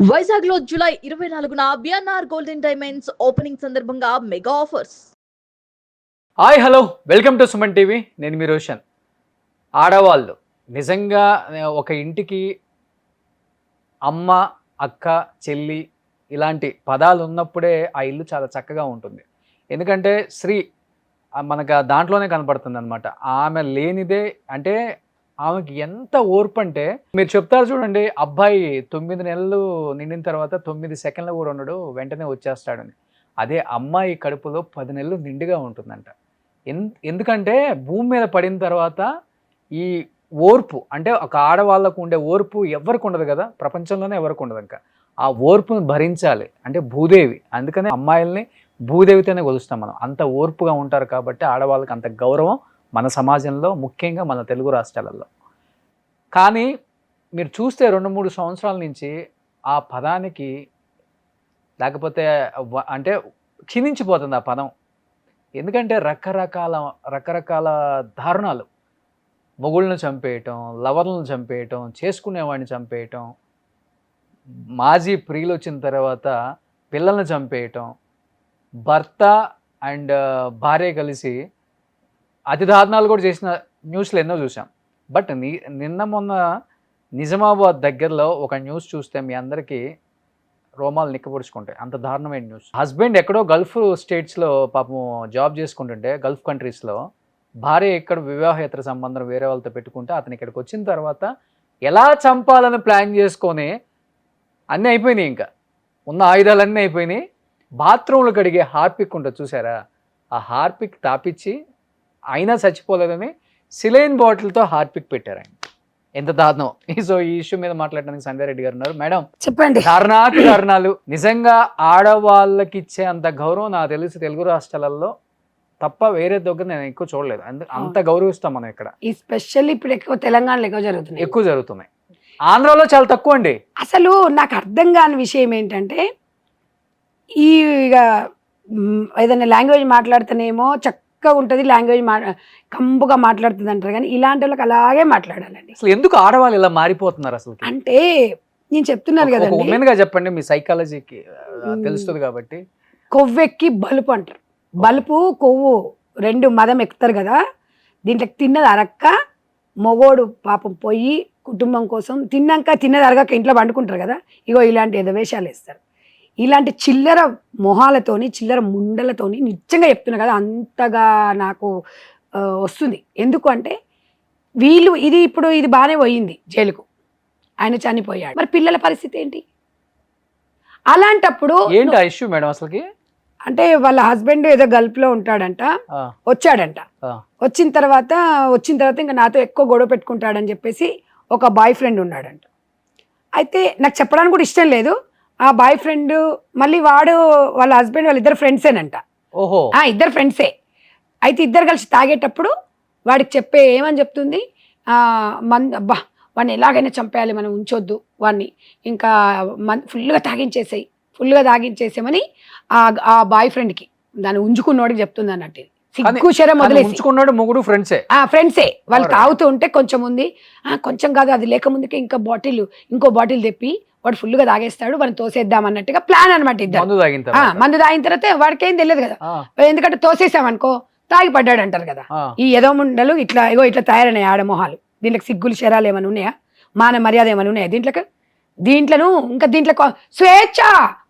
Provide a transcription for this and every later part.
వైజాగ్ లో జూలై 24న BNR golden diamonds opening సందర్భంగా mega offers. Hi hello welcome to Suman TV. నేను మీ రోషన్. ఆడవాళ్ళు నిజంగా ఒక ఇంటికి అమ్మ, అక్క, చెల్లి ఇలాంటి పదాలు ఉన్నప్పుడే ఆ ఇల్లు చాలా చక్కగా ఉంటుంది. ఎందుకంటే శ్రీ మనకు దాంట్లోనే కనపడుతుంది అనమాట. ఆమె లేనిదే అంటే ఆమెకి ఎంత ఓర్పు అంటే, మీరు చెప్తారు చూడండి, అబ్బాయి 9 నెలలు నిండిన తర్వాత 9 సెకండ్లు కూడా ఉండడు, వెంటనే వచ్చేస్తాడని. అదే అమ్మాయి కడుపులో 10 నెలలు నిండుగా ఉంటుందంట. ఎందుకంటే భూమి మీద పడిన తర్వాత ఈ ఓర్పు అంటే ఒక ఆడవాళ్ళకు ఉండే ఓర్పు ఎవరికి ఉండదు కదా, ప్రపంచంలోనే ఎవరికి ఉండదు. ఇంకా ఆ ఓర్పును భరించాలి అంటే భూదేవి. అందుకనే అమ్మాయిల్ని భూదేవితోనే కొలుస్తాం మనం. అంత ఓర్పుగా ఉంటారు కాబట్టి ఆడవాళ్ళకి అంత గౌరవం మన సమాజంలో, ముఖ్యంగా మన తెలుగు రాష్ట్రాలలో. కానీ మీరు చూస్తే 2-3 సంవత్సరాల నుంచి ఆ పదానికి లేకపోతే అంటే క్షీణించిపోతుంది ఆ పదం. ఎందుకంటే రకరకాల దారుణాలు, మొగుళ్ళను చంపేయటం, లవర్లను చంపేయటం, చేసుకునేవాడిని చంపేయటం, మాజీ ప్రియులు వచ్చిన తర్వాత పిల్లల్ని చంపేయటం, భర్త అండ్ భార్య కలిసి అతి దారుణాలు కూడా చేసిన న్యూస్లు ఎన్నో చూసాం. బట్ నిన్న మొన్న నిజామాబాద్ దగ్గరలో ఒక న్యూస్ చూస్తే మీ అందరికీ రోమాలు నిక్కపొడుచుకుంటాయి. అంత దారుణమైన న్యూస్. హస్బెండ్ ఎక్కడో గల్ఫ్ స్టేట్స్లో పాపం జాబ్ చేసుకుంటుంటే, గల్ఫ్ కంట్రీస్లో, భార్య ఇక్కడ వివాహేతర సంబంధం వేరే వాళ్ళతో పెట్టుకుంటే అతను ఇక్కడికి వచ్చిన తర్వాత ఎలా చంపాలని ప్లాన్ చేసుకొని అన్నీ అయిపోయినాయి. ఇంకా ఉన్న ఆయుధాలన్నీ అయిపోయినాయి. బాత్రూంలో కడిగే హార్పిక్ ఉంటుంది చూసారా, ఆ హార్పిక్ తాపిచ్చి అయినా చచ్చిపోలేదని సిలైన్ బాటిల్తో హార్పిక్ పెట్టారు ఆయన. ఎంత దారుణం. సో ఈ ఇష్యూ మీద మాట్లాడడానికి సంధ్య రెడ్డి గారు ఉన్నారు. మేడం చెప్పండి. దారుణాలు నిజంగా ఆడవాళ్ళకి ఇచ్చే అంత గౌరవం నాకు తెలిసి తెలుగు రాష్ట్రాలలో తప్ప వేరే దగ్గర నేను ఎక్కువ చూడలేదు. అంత గౌరవిస్తాం మనం ఇక్కడ. ఈ స్పెషల్ ఇప్పుడు ఎక్కువ తెలంగాణలో ఎక్కువ జరుగుతున్నాయి. ఆంధ్రాలో చాలా తక్కువ అండి. అసలు నాకు అర్థం కాని విషయం ఏంటంటే, ఈ ఏదైనా లాంగ్వేజ్ మాట్లాడితేనేమో చక్కగా ఉంటుంది, లాంగ్వేజ్ కంపుగా మాట్లాడుతుంది అంటారు. కానీ ఇలాంటి వాళ్ళకి అలాగే మాట్లాడాలండి. అసలు ఎందుకు ఆడవాళ్ళు ఇలా మారిపోతున్నారు అసలు? అంటే నేను చెప్తున్నాను కదండి, ఉమెన్ గా చెప్పండి, మీ సైకాలజీకి తెలుస్తుంది కాబట్టి. కొవ్వెక్కి బలుపు అంటారు. బలుపు కొవ్వు రెండు మదం ఎక్కుతారు కదా, దీంట్లో తిన్నది అరక్క మొగోడు పాపం పోయి కుటుంబం కోసం తిన్నది అరగక ఇంట్లో పండుకుంటారు కదా, ఇగో ఇలాంటి ఏదో వేషాలు వేస్తారు. ఇలాంటి చిల్లర మొహాలతోని, చిల్లర ముండలతోని, నిజంగా చెప్తున్నా కదా, అంతగా నాకు వస్తుంది. ఎందుకు అంటే వీళ్ళు ఇది బాగానే పోయింది జైలుకు, ఆయన చనిపోయాడు, మరి పిల్లల పరిస్థితి ఏంటి? అలాంటప్పుడు ఏంటి ఆ ఇష్యూ మేడం అసలుకి? అంటే వాళ్ళ హస్బెండ్ ఏదో గల్ఫ్లో ఉంటాడంట, వచ్చాడంట. వచ్చిన తర్వాత ఇంకా నాతో ఎక్కువ గొడవ పెట్టుకుంటాడని చెప్పేసి ఒక బాయ్ ఫ్రెండ్ ఉన్నాడంట. అయితే నాకు చెప్పడానికి కూడా ఇష్టం లేదు. ఆ బాయ్ ఫ్రెండ్ మళ్ళీ వాళ్ళ హస్బెండ్ వాళ్ళిద్దరు ఫ్రెండ్సేనంట. ఓహో, ఇద్దరు ఫ్రెండ్సే. అయితే ఇద్దరు కలిసి తాగేటప్పుడు వాడికి ఏమని చెప్తుంది, అబ్బా వాడిని ఎలాగైనా చంపేయాలి, మనం ఉంచొద్దు వాడిని, ఇంకా ఫుల్గా తాగించేసామని ఆ బాయ్ ఫ్రెండ్కి, దాన్ని ఉంచుకున్నోడికి చెప్తుంది అన్నట్టు. సిగ్గు శరం వదిలేసుకున్నాడు. ముగ్గురు ఫ్రెండ్సే. వాళ్ళు తాగుతూ ఉంటే కొంచెం ఉంది, కొంచెం కాదు అది లేకముందుకే ఇంకో బాటిల్ తెప్పి వాడు ఫుల్గా తాగేస్తాడు, వాడిని తోసేద్దాం అన్నట్టుగా ప్లాన్ అనమాట. ఇద్దరు మందు తాగిన తర్వాత వాడికి ఏం తెలియదు కదా, ఎందుకంటే తోసేసామనుకో తాగి పడ్డాడు అంటారు కదా. ఈ ఎదో ముండలు ఇట్లా తయారైనాయి ఆడమొహాలు. దీంట్లోకి సిగ్గులు శరాలు ఏమైనా ఉన్నాయా, మాన మర్యాద ఏమైనా ఉన్నాయా దీంట్లో ఇంకా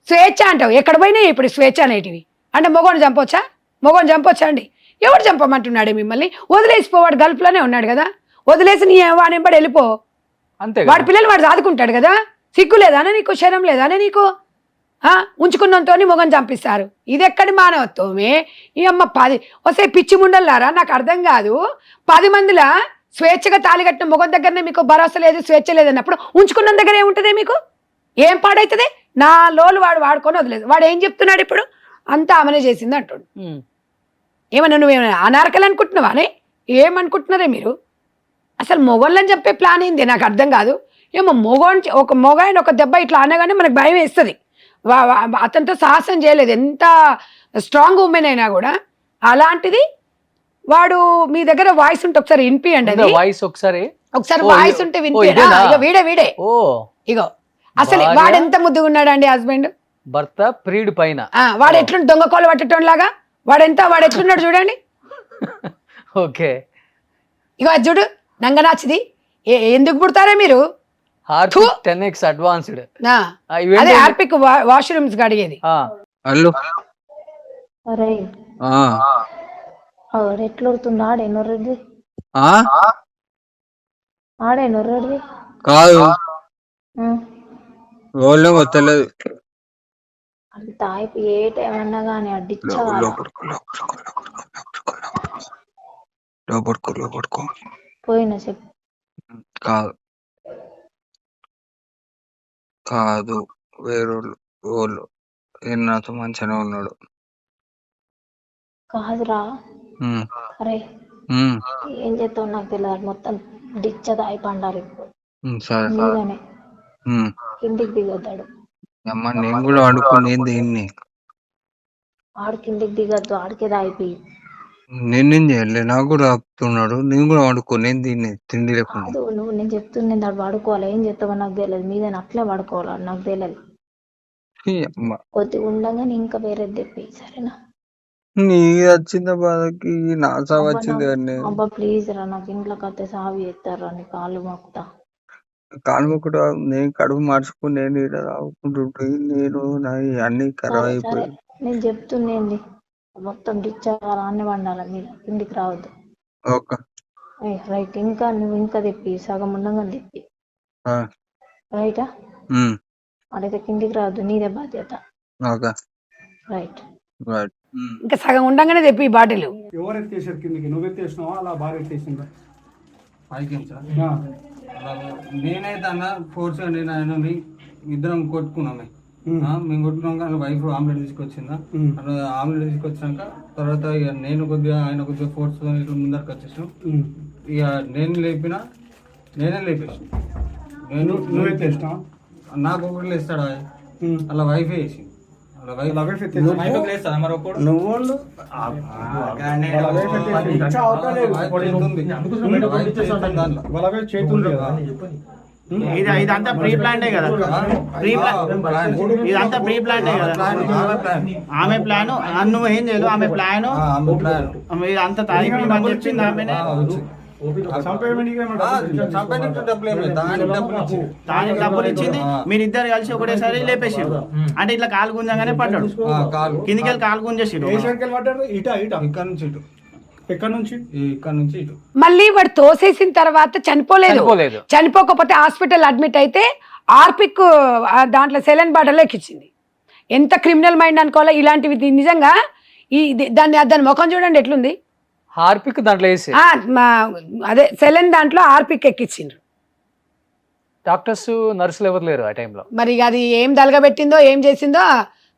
స్వేచ్ఛ అంటావు. ఎక్కడ పోయినాయి ఇప్పుడు స్వేచ్ఛ అనేటివి? అంటే మొగోని చంపొచ్చా అండి? ఎవడు చంపమంటున్నాడే మిమ్మల్ని? వదిలేసిపోవాడు, గల్ఫ్లోనే ఉన్నాడు కదా, వదిలేసి నీ వాడెంబడి వెళ్ళిపో, అంతే. వాడి పిల్లలు వాడు సాదుకుంటాడు కదా, సిగ్గు లేదానే నీకు, శరం లేదానే నీకు? ఉంచుకున్నంతో మొగని చంపిస్తారు. ఇది ఎక్కడి మానవత్వమే? ఈ అమ్మ 10 వస్తే పిచ్చి ముండల్లారా, నాకు అర్థం కాదు. 10 మందిలా స్వేచ్ఛగా తాళి కట్టిన మొగం దగ్గరనే మీకు భరోసా లేదు, స్వేచ్ఛ లేదన్నప్పుడు ఉంచుకున్న దగ్గర ఏముంటుంది మీకు? ఏం పాడవుతుంది? నా లోలు వాడుకొని వదిలేదు. వాడు ఏం చెప్తున్నాడు ఇప్పుడు? అంతా ఆమెనే చేసింది అంటాడు. ఏమన్నా నువ్వేమైనా అనార్కలు అనుకుంటున్నావానే? ఏమనుకుంటున్నారే మీరు? అసలు మొగోళ్ళని చెప్పే ప్లాన్ ఏంది నాకు అర్థం కాదు. ఏమో ఒక మొగాయన ఒక దెబ్బ ఇట్లా అనగానే మనకు భయం వేస్తుంది. అతనితో సాహసం చేయలేదు, ఎంత స్ట్రాంగ్ ఉమెన్ అయినా కూడా. అలాంటిది వాడు మీ దగ్గర వాయిస్ ఉంటే ఒకసారి వినిపియండి. అది వాయిస్ ఒకసారి వాయిస్ ఉంటే వినిపియడా? వీడే ఇగో అసలు భార్య- వాడు ఎంత ముద్దుగా ఉన్నాడండి హస్బెండ్. భర్త ప్రియుడి పైన. వాడు ఎట్లుండి దొంగ కోళ్ళు పట్టడం లాగా వాడు ఎట్లున్నాడు చూడండి. ఓకే. ఇక అది చూడు నంగనాచిది. ఎందుకు పుడతారా మీరు? Harpic 10x advanced. అదే హార్పిక్ వాష్రూమ్స్ అడిగేది. హలో అరే ఎట్లా ఉడుతుందా ఆడేనొర్రది ఆడేనొర్రది కాదు రోల్ వస్తలేదు. అంత అయిపోయి ఏ టైం అన్నా కానీ అడ్డిచ్చా లోపడుకో పోయినా చెప్పు. కాదు వేరోళ్ళు వాళ్ళు నాతో మంచిగానే ఉన్నాడు. కాదురా అరే ఏం చేస్తావు నాకు తెలియదు. మొత్తం డిచ్చ దాయి పండాలి సరే మీదనే కిందికి దిగొద్దాడు. అమ్మ నేను కూడా అనుకునేది దీన్ని. ఆడు కిందికి దిగొద్దు ఆడికే దాయిపోయి. నేనేం చేయలే, నాకు కూడా ఆపుతున్నాడు. నేను కూడా వాడుకోనేది దీన్ని తిండి లేకుండా. కాదు నువ్వు నేను చెప్తున్నా ఆడు పడుకోవాలి. ఏం చేస్తావో నాకు తెలియదు. మీదనే అట్లే పడుకోవాలి నాకు తెలియదు. కొద్దిగా ఉండగానే ఇంకా వేరేది తెప్పి సరేనా. నీ వచ్చింద బాధకి నా సాగు వచ్చింది కానీ అబ్బా ప్లీజ్ రా నాకు ఇంట్లోకి వస్తే సాగు చేస్తారా నీ కాళ్ళు మొక్కుతా. కాలు కూడా నేను కడుపు మార్చుకుని నేను ఈడ తాగుకుంటుంటే నేను అన్ని ఖరాబ్ అయిపోయి. నేను చెప్తుండేంది మొత్తం డిచ్చారా అన్ని వండాలి మీరు కిందికి రావద్దు. Okay right. ఇంకా నువ్వు ఇంకా తెప్పి సగం ఉండగా తెప్పి రైటా. అడైతే కిందికి రావద్దు నీదే బాధ్యత. Okay right right. ఇంకా సగం ఉండగానే తెప్పి ఈ బాటిల్. ఎవరు ఎత్తేసారు కిందికి? నువ్వు ఎత్తేసినావా అలా బాగా ఎత్తేసిందా? నేనైతే అన్న ఫోర్స్ నేను ఆయన ఇద్దరం కొట్టుకున్నామే. మేము కొట్టుకున్నాక వైఫ్ ఆమ్లెట్ తీసుకొచ్చిందా. ఆమ్లెట్ తీసుకొచ్చాక తర్వాత ఇక నేను కొద్దిగా ఆయన కొద్దిగా ఫోర్స్ ముందరికి వచ్చేసాం. ఇక నేనే లేపేసాను. నువ్వు ఎత్తేసినావా? నాకు ఒకటి లేస్తాడా అలా వైఫే వేసి ఇదంతా ప్రీ ప్లాన్డే కదా. ఇదంతా ప్రీ ప్లాన్డే కదా. ఆమె ప్లాన్ నువ్వు ఏం చేయలేదు. ఆమె ప్లాన్ ఇదంతా తారీఖు అని చెప్పింది ఆమెనే. దానికి డబ్బులు ఇచ్చింది. మీరిద్దరు కలిసి ఒకటేసారి లేపేసారు. అంటే ఇట్లా కాలు గుంజంగానే పడ్డాడు. కిందికి వెళ్ళి కాలు గుంజేసారు. ఇక్కడ నుంచి ఇటు. మళ్ళీ వాడు తోసేసిన తర్వాత చనిపోలేదు. చనిపోకపోతే హాస్పిటల్ అడ్మిట్ అయితే హార్పిక్ దాంట్లో సెలైన్ బాటిల్ ఎక్కించింది. ఎంత క్రిమినల్ మైండ్ అనుకోవాలా ఇలాంటివి. నిజంగా దాని ముఖం చూడండి ఎట్లుంది. హార్పిక్ దాంట్లో వేసి అదే సెలైన్ దాంట్లో హార్పిక్ ఎక్కించిండ్రు. డాక్టర్స్ నర్సులు ఎవరు లేరు ఆ టైంలో. మరి అది ఏం దలగబెట్టిందో ఏం చేసిందో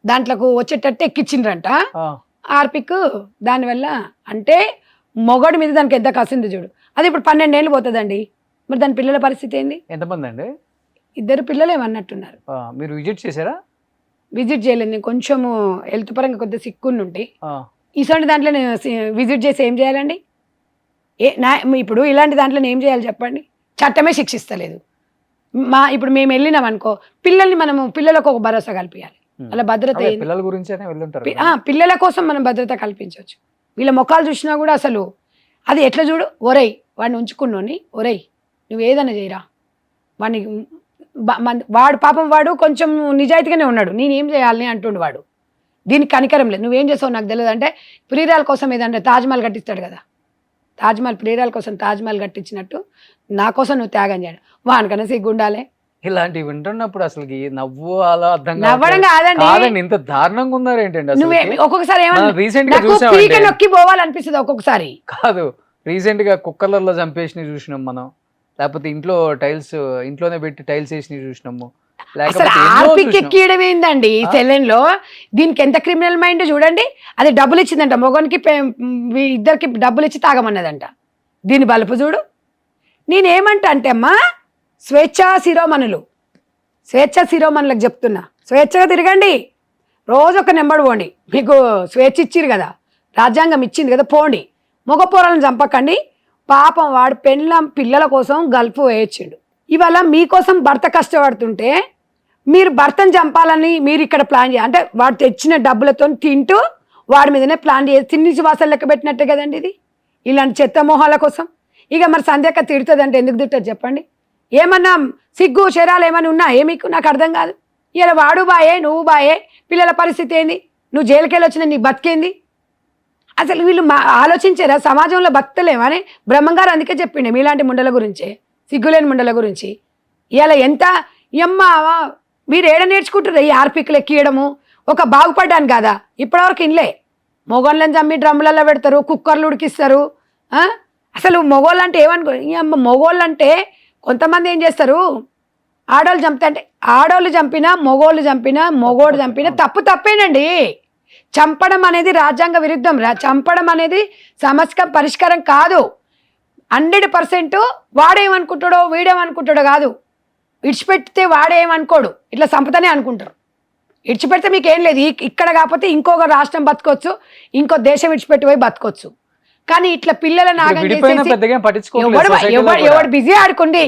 దాంట్లోకి వచ్చేటట్టు ఎక్కించిండ్రంట హార్పిక్. దానివల్ల అంటే మొగడు మీద దానికి ఎంత కసింది చూడు. అది ఇప్పుడు 12 ఏళ్ళు పోతుందండి. మరి దాని పిల్లల పరిస్థితి ఏంది? ఎంతమంది అండి? 2 పిల్లలు ఏమన్నట్టున్నారు. మీరు విజిట్ చేశారా? విజిట్ చేయలేదు. నేను కొంచెము హెల్త్ పరంగా కొద్దిగా సిక్కునుంటి. ఇలాంటి దాంట్లో నేను విజిట్ చేసి ఏం చేయాలండి? ఇప్పుడు ఇలాంటి దాంట్లో ఏం చేయాలి చెప్పండి? చట్టమే శిక్షిస్తలేదు. ఇప్పుడు మేము వెళ్ళినాం అనుకో పిల్లలకు ఒక భరోసా కల్పించాలి. అలా భద్రత పిల్లల గురించి పిల్లల కోసం మనం భద్రత కల్పించవచ్చు. వీళ్ళ ముఖాలు చూసినా కూడా అసలు అది ఎట్లా చూడు. ఒరై వాడిని ఉంచుకున్నోని ఒరై నువ్వు ఏదైనా చేయరా వాడిని. వాడు పాపం వాడు కొంచెం నిజాయితీగానే ఉన్నాడు. నేనేం చేయాలని అంటుండు వాడు. దీనికి కనికరం లేదు. నువ్వేం చేసావు నాకు తెలియదు అంటే ప్రియురాల కోసం ఏదంటే తాజ్మహల్ కట్టిస్తాడు కదా. తాజ్మహల్ ప్రియురాల కోసం తాజ్మహల్ కట్టించినట్టు నా కోసం నువ్వు త్యాగం చేయాలి. వానికన్నా సిగ్గుండాలి. ఇలాంటివి వింటున్నప్పుడు అసలు నవ్వు అలా అర్థం నవ్వడం కాదండి. ఇంత దారుణంగా ఉన్నారు ఏంటండి? నువ్వే ఒక్కొక్కసారి ఏమన్నా నొక్కి పోవాలనిపిస్తుంది ఒక్కొక్కసారి. కాదు రీసెంట్ గా కుక్కర్లలో చంపేసి చూసినాం మనం. లేకపోతే ఇంట్లోనే పెట్టి టైల్స్ వేసి చూసినాము. అసలు హార్పిక్ ఎక్కియడం ఏందండి సెలైన్ లో? దీనికి ఎంత క్రిమినల్ మైండ్ చూడండి. అది డబ్బులు ఇచ్చిందంట మొగనికి, ఇద్దరికి డబ్బులు ఇచ్చి తాగమన్నదంట. దీని బలుపు చూడు. నేనేమంటా అంటే అమ్మా స్వేచ్ఛా శిరోమణులకు చెప్తున్నా, స్వేచ్ఛగా తిరగండి. రోజు ఒక నెంబర్ పోండి. మీకు స్వేచ్ఛ ఇచ్చిరు కదా, రాజ్యాంగం ఇచ్చింది కదా, పోండి. మగ పోరాలను చంపకండి. పాపం వాడు పిల్లల కోసం గల్ఫ్ వేయించిండు. ఇవాళ మీకోసం భర్త కష్టపడుతుంటే మీరు భర్తను చంపాలని మీరు ఇక్కడ ప్లాన్ చేయాలి అంటే వాడు తెచ్చిన డబ్బులతో తింటూ వాడి మీదనే ప్లాన్ చేసి తిన్ని వాసాలు లెక్క పెట్టినట్టే కదండి ఇది ఇలాంటి చెత్త మొహాల కోసం. ఇక మరి సంధ్యక్క తిడుతుంది అంటే ఎందుకు తిట్టదు చెప్పండి? ఏమన్నా సిగ్గు శరాలు ఏమైనా ఉన్నాయే మీకు? నాకు అర్థం కాదు. ఇలా వాడు బాయే నువ్వు బాయే, పిల్లల పరిస్థితి ఏంది? నువ్వు జైలుకెళ్ళి వచ్చిన నీ బతికేంది? అసలు వీళ్ళు ఆలోచించారా సమాజంలో బతకలేమని? బ్రహ్మంగారు అందుకే చెప్పిండే మీలాంటి ముండల గురించే, సిగ్గులేని ముండల గురించి. ఇలా ఎంత ఎమ్మ మీరు ఏడ నేర్చుకుంటారు ఈ ఆర్పిక్లు ఎక్కియడము? ఒక బాగుపడ్డాను కదా ఇప్పటివరకు ఇన్లే. మొగోళ్ళని చమ్మి డ్రమ్ములలో పెడతారు, కుక్కర్లు ఉడికిస్తారు. అసలు మొగోళ్ళు అంటే ఏమనుకో, అమ్మ మొగోళ్ళు అంటే కొంతమంది ఏం చేస్తారు, ఆడోళ్ళు చంపితే అంటే ఆడోళ్ళు చంపినా మొగోళ్ళు చంపినా మొగోడు చంపినా తప్పేనండి. చంపడం అనేది రాజ్యాంగ విరుద్ధం. చంపడం అనేది సమస్య పరిష్కారం కాదు. 100% వాడేమనుకుంటాడో వీడేమనుకుంటాడో కాదు. ఇడిచిపెడితే వాడేమనుకోడు, ఇట్లా చంపుతానే అనుకుంటారు. ఇడిచిపెడితే మీకు ఏం లేదు, ఇక్కడ కాకపోతే ఇంకొక రాష్ట్రం బతకొచ్చు, ఇంకో దేశం ఇడిచిపెట్టి పోయి బతకొచ్చు. కానీ ఇట్లా పిల్లల నాగం ఎవడు బిజీ ఆడుకోండి.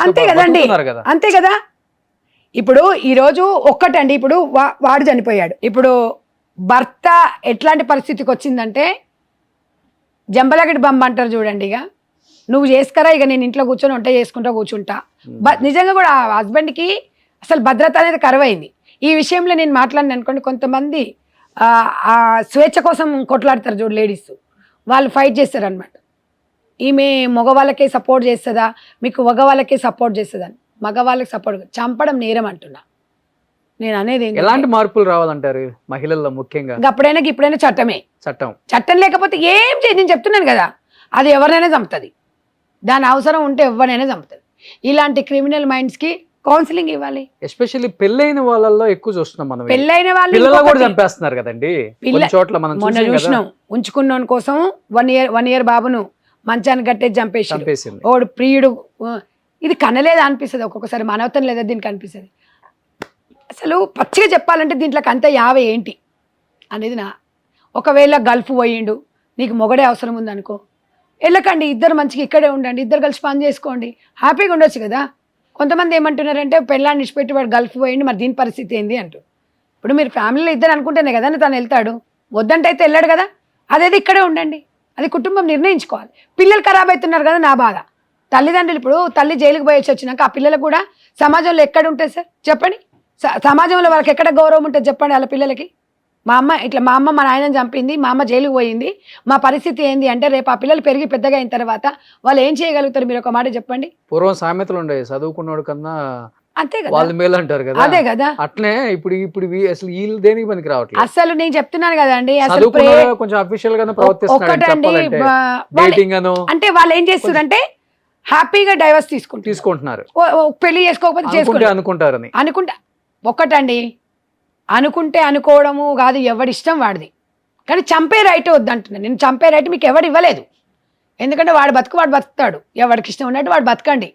అంతే కదండి, అంతే కదా. ఇప్పుడు ఈరోజు ఒక్కటండి, ఇప్పుడు వాడు చనిపోయాడు. ఇప్పుడు భర్త ఎట్లాంటి పరిస్థితికి వచ్చిందంటే జంబలగడ్డి బొమ్మ అంటారు చూడండి. ఇక నువ్వు చేసుకరా, ఇక నేను ఇంట్లో కూర్చొని వంట చేసుకుంటా కూర్చుంటా. నిజంగా కూడా హస్బెండ్కి అసలు భద్రత అనేది కరువైంది. ఈ విషయంలో నేను మాట్లాడిన అనుకోండి, కొంతమంది ఆ స్వేచ్ఛ కోసం కొట్లాడతారు చూడు లేడీస్, వాళ్ళు ఫైట్ చేస్తారు అనమాట. ఈమె మగవాళ్ళకే సపోర్ట్ చేస్తుందా, మీకు మగవాళ్ళకే సపోర్ట్ చేస్తుందా? మగవాళ్ళకి సపోర్ట్ చంపడం నేరం అంటున్నా నేను అనేది. ఎలాంటి మార్పులు రావాలంటారు మహిళల్లో ముఖ్యంగా? అప్పుడైనా ఇప్పుడైనా చట్టం లేకపోతే ఏం చేయదు. నేను చెప్తున్నాను కదా, అది ఎవరినైనా చంపుతుంది. దాని అవసరం ఉంటే ఎవరినైనా చంపుతుంది. ఇలాంటి క్రిమినల్ మైండ్స్కి కౌన్సిలింగ్ ఇవ్వాలి. ఎస్పెషల్లీ పెళ్ళైన వాళ్ళల్లో ఎక్కువ చూస్తున్నాం మనం. పెళ్ళైన వాళ్ళు కూడా చంపేస్తున్నారు కదండి చోట్ల. మనం మొన్న చూసినాం, ఉంచుకున్న కోసం 1 year బాబును మంచాన్ని కట్టేసి చంపేసి ఓడు ప్రియుడు. ఇది కనలేదా అనిపిస్తుంది ఒక్కొక్కసారి, మానవతం లేదా దీనికి అనిపిస్తుంది. అసలు పచ్చిగా చెప్పాలంటే దీంట్లోకి అంత యావే ఏంటి అనేది ఒకవేళ గల్ఫ్ పోయిండు, నీకు మొగడే అవసరం ఉందనుకో, వెళ్ళకండి, ఇద్దరు మంచిగా ఇక్కడే ఉండండి, ఇద్దరు కలిసి పని చేసుకోండి, హ్యాపీగా ఉండొచ్చు కదా. కొంతమంది ఏమంటున్నారంటే పెళ్ళాన్ని ఇచ్చిపెట్టి వాడు గల్ఫ్ పోయిండు, మరి దీని పరిస్థితి ఏంది అంటూ. ఇప్పుడు మీరు ఫ్యామిలీలో ఇద్దరు అనుకుంటేనే కదా తను వెళ్తాడు, వద్దంటే అయితే వెళ్ళాడు కదా. అదేది ఇక్కడే ఉండండి, అది కుటుంబం నిర్ణయించుకోవాలి. పిల్లలు ఖరాబ్ అవుతున్నారు కదా నా బాధ. తల్లిదండ్రులు ఇప్పుడు తల్లి జైలుకి పోయి వచ్చినాక ఆ పిల్లలకు కూడా సమాజంలో ఎక్కడ ఉంటుంది సార్ చెప్పండి? సమాజంలో వాళ్ళకి ఎక్కడ గౌరవం ఉంటుంది చెప్పండి వాళ్ళ పిల్లలకి? మా అమ్మ మా నాయనని చంపింది, మా అమ్మ జైలుకి పోయింది, మా పరిస్థితి ఏంది అంటే రేపు ఆ పిల్లలు పెరిగి పెద్దగా అయిన తర్వాత వాళ్ళు ఏం చేయగలుగుతారు? మీరు ఒక మాట చెప్పండి. పూర్వం సామెతలు ఉండేవి, చదువుకున్నాడు కన్నా అంతే కదా, వాళ్ళు మేలు అంటారు కదా. అదే కదా. అట్లే ఇప్పుడు అసలు వీళ్ళు దేనికి పనికి రావట్లేదు. అసలు నేను చెప్తున్నాను కదండి, కొంచెం అఫీషియల్ గా అంటే వాళ్ళు ఏం చేస్తారంటే హ్యాపీగా డైవర్స్ తీసుకుంటున్నారు. పెళ్లి చేసుకోకపోతే అనుకుంటారని ఒక్కటండి, అనుకుంటే అనుకోవడము కాదు, ఎవడిష్టం వాడిది. కానీ చంపే రైట్ వద్దంటున్నాను నేను. చంపే రైట్ మీకు ఎవడు ఇవ్వలేదు. ఎందుకంటే వాడు బతుకుతాడు, ఎవరికి ఇష్టం ఉన్నట్టు వాడు బతకండి.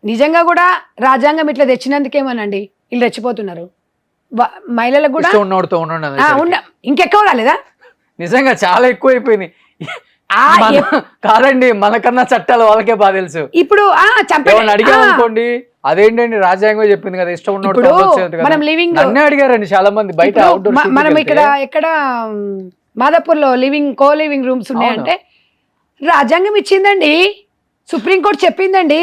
నిజంగా కూడా రాజ్యాంగం ఇట్లా తెచ్చినందుకేమోనండి వీళ్ళు రెచ్చిపోతున్నారు. మహిళలకు కూడా ఇంకెక్కువ కాలేదా? నిజంగా చాలా ఎక్కువ అయిపోయింది. కాదండి, మనకన్నా చట్టాలు వాళ్ళకే బాగా తెలుసు. ఇప్పుడు అడిగామనుకోండి, అదేంటండి రాజ్యాంగం చెప్పింది కదా, ఇష్టం ఉన్నట్టు అడిగారండి చాలా మంది బయట. మనం ఎక్కడ మాదాపూర్ లో కో లివింగ్ రూమ్స్ ఉన్నాయంటే రాజ్యాంగం ఇచ్చిందండి, సుప్రీంకోర్టు చెప్పిందండి,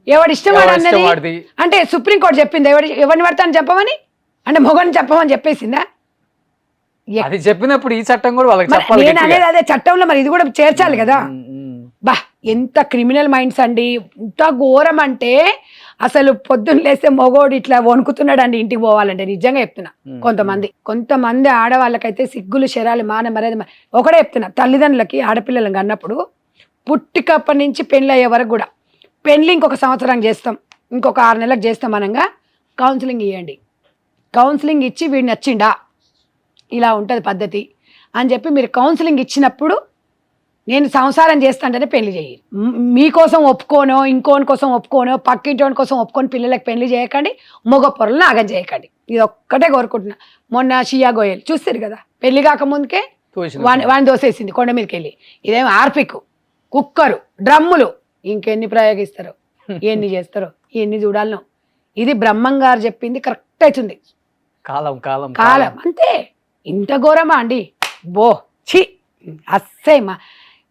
ఎవడి ఇష్టం వాడన్నది. అంటే సుప్రీంకోర్టు చెప్పింది ఎవరిని పడతాను చెప్పమని, అంటే మొగని చెప్పమని చెప్పేసిందా? అది చెప్పినప్పుడు ఈ చట్టం కూడా వాళ్ళకి చెప్పాలి. నేను అనేది అదే చట్టంలో మరి ఇది కూడా చేర్చాలి కదా. బా ఎంత క్రిమినల్ మైండ్స్ అండి, ఎంత ఘోరం అంటే అసలు పొద్దున్న లేస్తే మొగోడు ఇట్లా వణుకుతున్నాడు అండి ఇంటికి పోవాలంటే. నిజంగా చెప్తున్నా, కొంతమంది ఆడవాళ్ళకైతే సిగ్గులు శరాలు మర్యాద ఒకటే చెప్తున్నా. తల్లిదండ్రులకి ఆడపిల్లలను అన్నప్పుడు పుట్టికప్పటి నుంచి పెళ్ళి అయ్యే వరకు కూడా, పెళ్ళి ఇంకొక సంవత్సరం చేస్తాం, ఇంకొక 6 నెలలకు చేస్తాం అనగా కౌన్సిలింగ్ ఇవ్వండి. కౌన్సిలింగ్ ఇచ్చి వీడు నచ్చిండా, ఇలా ఉంటుంది పద్ధతి అని చెప్పి మీరు కౌన్సిలింగ్ ఇచ్చినప్పుడు నేను సంసారం చేస్తాంటే పెళ్లి చేయి. మీకోసం ఒప్పుకోనో, ఇంకోని కోసం ఒప్పుకోనో, పక్కింటోని కోసం ఒప్పుకొని పిల్లలకు పెళ్లి చేయకండి, మగ పొరలను ఆగం చేయకండి. ఇది ఒక్కటే కోరుకుంటున్నా. మొన్న షియా గోయల్ చూస్తారు కదా, పెళ్లి కాకముందుకే వాడిని దోసేసింది కొండ మీదకి వెళ్ళి. ఇదేమో ఆర్పిక్, కుక్కరు, డ్రమ్ములు ఇంకెన్ని ప్రయోగిస్తారో, ఎన్ని చేస్తారో, ఎన్ని చూడాలనో. ఇది బ్రహ్మం గారు చెప్పింది కరెక్ట్ అవుతుంది. కాలం కాలం కాలం అంతే. ఇంత ఘోరమా అండి? బో ఛీ, అస్సేమా.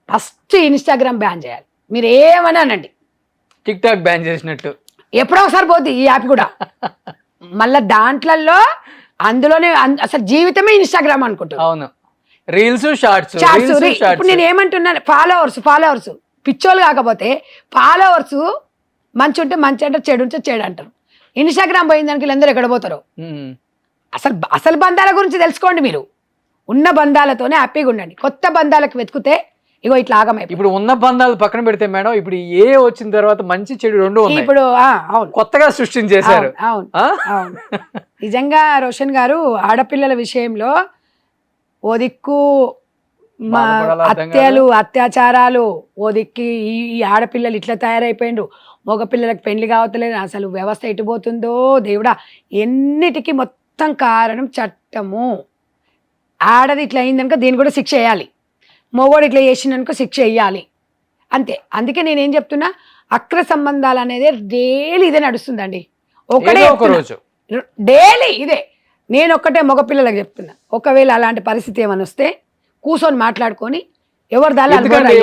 ఫస్ట్ ఇన్స్టాగ్రామ్ బ్యాన్ చేయాలి. మీరు ఏమన్నానండి, టిక్ టాక్ బ్యాన్ చేసినట్టు ఎప్పుడో ఒకసారి పోద్ది ఈ యాప్ కూడా. మళ్ళా దాంట్లలో అందులోనే అసలు జీవితమే ఇన్స్టాగ్రామ్ అనుకుంటున్నాను. అవును, రీల్స్ షార్ట్స్. ఇప్పుడు నేను ఏమంటున్నాను, ఫాలోవర్స్ పిచ్చోళ్ళు కాకపోతే ఫాలోవర్స్ మంచి ఉంటే మంచి అంటారు, చెడు ఉంటే చెడు అంటారు. ఇన్స్టాగ్రామ్ పోయిన దానికి వీళ్ళందరూ ఎక్కడ పోతారు? అసలు బంధాల గురించి తెలుసుకోండి. మీరు ఉన్న బంధాలతోనే హ్యాపీగా ఉండండి. కొత్త బంధాలకు వెతుకుతే ఇగో ఇట్లా ఆగమైపోయి. ఇప్పుడు ఉన్న బంధాలు పక్కన పెడితే మేడం, ఇప్పుడు ఏ వచ్చిన తర్వాత మంచి చెడు రెండు ఉన్నాయి. ఇప్పుడు అవును, కొత్తగా సృష్టించేశారు. అవును అవును. నిజంగా రోషన్ గారు ఆడపిల్లల విషయంలో ఓ దిక్కు హత్యలు, అత్యాచారాలు, ఓ దిక్కి ఈ ఆడపిల్లలు ఇట్లా తయారైపోయిండ్రు, మగపిల్లలకు పెళ్లి కావట్లేదు, అసలు వ్యవస్థ ఎటుపోతుందో దేవుడా. ఎన్నిటికీ మొత్తం కారణం చట్టము. ఆడది ఇట్లా అయిందనుకో దీన్ని కూడా శిక్ష వేయాలి, మొగోడు ఇట్లా చేసిందనుకో శిక్ష వేయాలి, అంతే. అందుకే నేనేం చెప్తున్నా, అక్ర సంబంధాలు అనేది డైలీ ఇదే నడుస్తుందండి. ఒకడే రోజు డైలీ ఇదే. నేను ఒక్కటే మగపిల్లలకు చెప్తున్నా, ఒకవేళ అలాంటి పరిస్థితి ఏమైనా వస్తే కూర్చొని మాట్లాడుకొని ఎవరు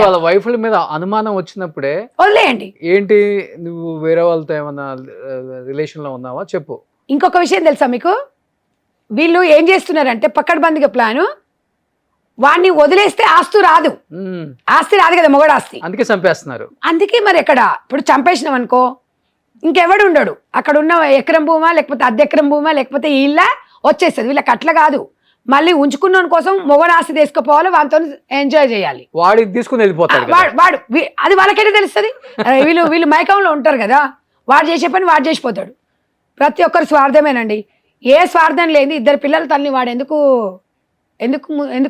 వాళ్ళ వైఫ్ల మీద అనుమానం వచ్చినప్పుడే వదిలేయండి. ఏంటి నువ్వు వేరే వాళ్ళతో ఏమన్నా రిలేషన్ లో ఉన్నావా చెప్పు. ఇంకొక విషయం తెలుసా మీకు, వీళ్ళు ఏం చేస్తున్నారంటే పక్కడబందిగా ప్లాను, వాడిని వదిలేస్తే ఆస్తి రాదు కదా, మొగడు ఆస్తి, అందుకే చంపేస్తున్నారు. అందుకే మరి ఎక్కడ ఇప్పుడు చంపేసినాం అనుకో ఇంకెవడు ఉండడు. అక్కడ ఉన్న ఎకరం భూమా లేకపోతే అర్ధ ఎకరం భూమా లేకపోతే ఇళ్ళ వచ్చేస్తుంది. వీళ్ళకి అట్లా కాదు, మళ్ళీ ఉంచుకున్న కోసం మొగడు ఆస్తి తీసుకుపోవాలి, వాళ్ళతో ఎంజాయ్ చేయాలి. వాడి తీసుకుని వెళ్ళిపోతాడు వాడు అది వాళ్ళకైతే తెలుస్తుంది. వీళ్ళు మైకంలో ఉంటారు కదా, వాడు చేసే పని వాడు చేసిపోతాడు. ప్రతి ఒక్కరు స్వార్థమేనండి. ఏ స్వార్థం లేదు. ఇద్దరు పిల్లల తల్లి వాడు ఎందుకు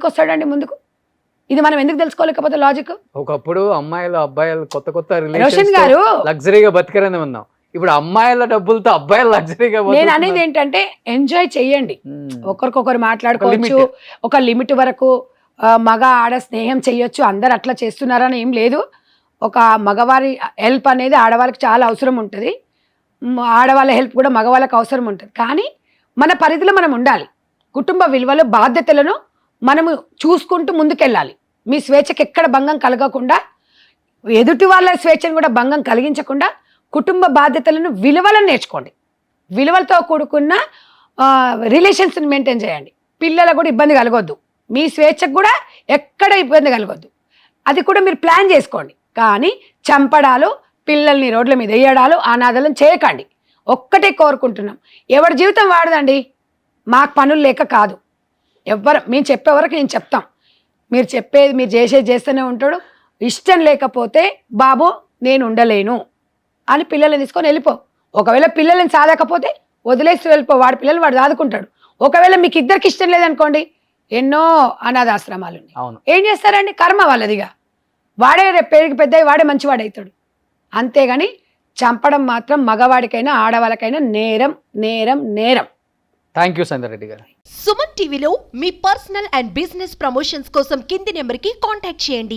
వస్తాడండి ముందుకు? ఇది మనం ఎందుకు తెలుసుకోలేకపోతే లాజిక్. ఒకప్పుడు అమ్మాయిలు అబ్బాయిలు కొత్త కొత్త రోషన్ గారు లగ్జరీగా బతికరని ఉన్నాం. ఇప్పుడు అమ్మాయిల డబ్బులతో అబ్బాయిలు లగ్జరీగా. నేను అనేది ఏంటంటే ఎంజాయ్ చెయ్యండి, ఒకరికొకరు మాట్లాడుకోవచ్చు, ఒక లిమిట్ వరకు. మగ ఆడ స్నేహం చెయ్యొచ్చు, అందరు అట్లా చేస్తున్నారని ఏం లేదు. ఒక మగవారి హెల్ప్ అనేది ఆడవాళ్ళకి చాలా అవసరం ఉంటుంది, ఆడవాళ్ళ హెల్ప్ కూడా మగవాళ్ళకి అవసరం ఉంటుంది. కానీ మన పరిధిలో మనం ఉండాలి. కుటుంబ విలువలు, బాధ్యతలను మనము చూసుకుంటూ ముందుకెళ్ళాలి. మీ స్వేచ్ఛకి ఎక్కడ భంగం కలగకుండా, ఎదుటి వాళ్ళ స్వేచ్ఛను కూడా భంగం కలిగించకుండా కుటుంబ బాధ్యతలను, విలువలను నేర్చుకోండి. విలువలతో కూడుకున్న రిలేషన్స్ని మెయింటైన్ చేయండి. పిల్లలకు కూడా ఇబ్బంది కలగొద్దు, మీ స్వేచ్ఛకు కూడా ఎక్కడ ఇబ్బంది కలగొద్దు. అది కూడా మీరు ప్లాన్ చేసుకోండి. కానీ చంపడాలు, పిల్లల్ని రోడ్ల మీద వేయడాలు, అనాథలను చేయకండి. ఒక్కటే కోరుకుంటున్నాం, ఎవరి జీవితం వాడదండి. మాకు పనులు లేక కాదు, మేము చెప్పే వరకు నేను చెప్తాం, మీరు చెప్పేది మీరు చేస్తూనే ఉంటాడు. ఇష్టం లేకపోతే బాబు నేను ఉండలేను అని పిల్లల్ని తీసుకొని వెళ్ళిపో. ఒకవేళ పిల్లల్ని సాధకపోతే వదిలేసి వెళ్ళిపో, వాడి పిల్లలు వాడు సాదుకుంటాడు. ఒకవేళ మీకు ఇద్దరికి ఇష్టం లేదనుకోండి, ఎన్నో అనాథాశ్రమాలు ఉన్నాయి. ఏం చేస్తారండి, కర్మ వాళ్ళదిగా. వాడే రేపు పెరిగి పెద్ద వాడే మంచివాడవుతాడు. అంతేగాని చంపడం మాత్రం మగవాడికైనా ఆడవాళ్ళకైనా నేరం నేరం నేరం. థ్యాంక్ యూ సంధ్యారెడ్డి గారు. సుమన్ టీవీలో మీ పర్సనల్ అండ్ బిజినెస్ ప్రమోషన్స్ కోసం కింది నెంబర్కి కాంటాక్ట్ చేయండి.